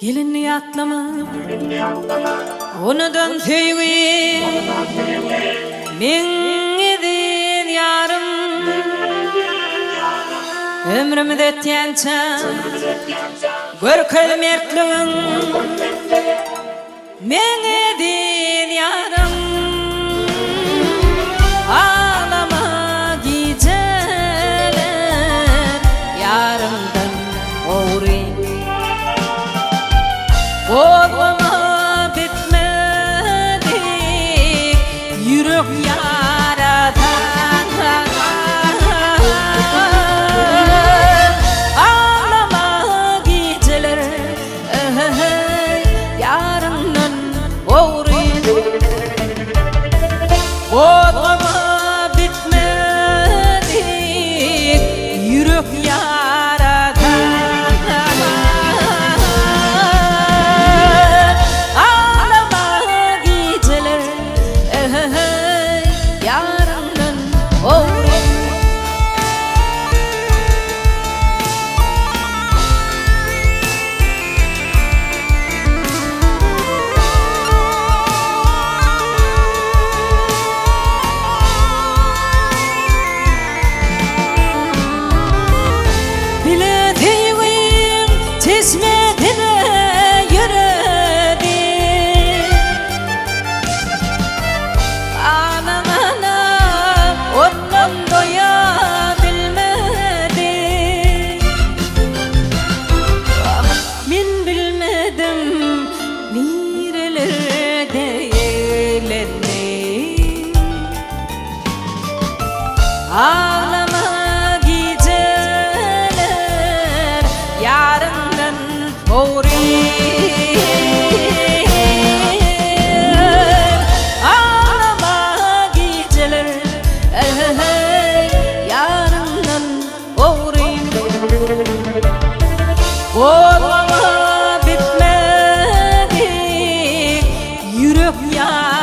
Gelinli atlama, onudan tüyü, men edin yarım, ömrümde ötkençe, görkel mertliğin, men edin yarım, ağlama geceler, yarımdan uğrayın. Oğluma bitmedik yürek yaratan ağlama geceler yarından uğrayın. Oğluma bitmedik yürek yaratan ağlama geceler yarından uğrayın. Ağlama geceler yarından uğrayın. Oğluma bitmedik yürek yaratan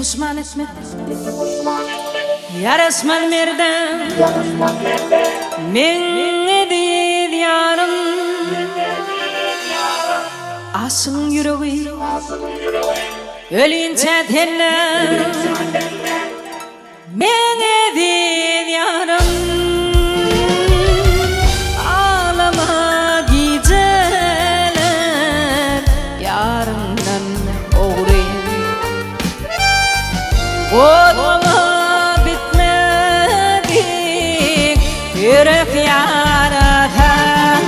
pişman etme, yarasman merdan, men edin yarım, asın yüreği, ölünce tenler, men edin yarım, ağlama geceler yarından uğrayın. Oğluma bitmedik yürek yaratan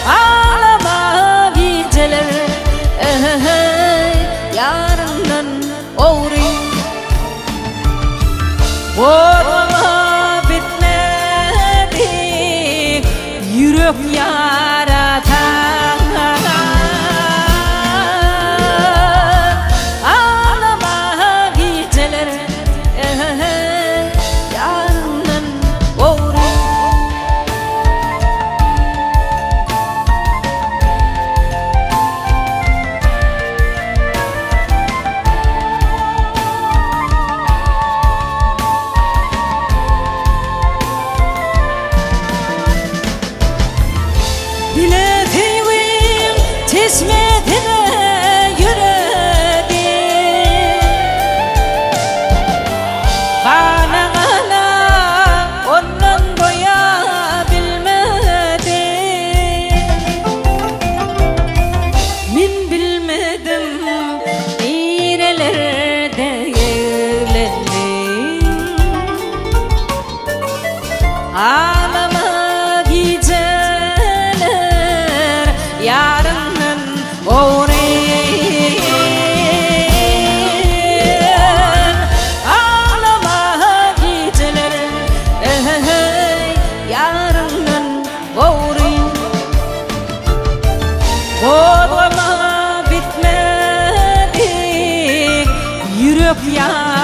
ağlama geceler yarından uğrayın. Oğluma bitmedik yürek yaratan Oğruyum Kodlama bitmedi Yürek yar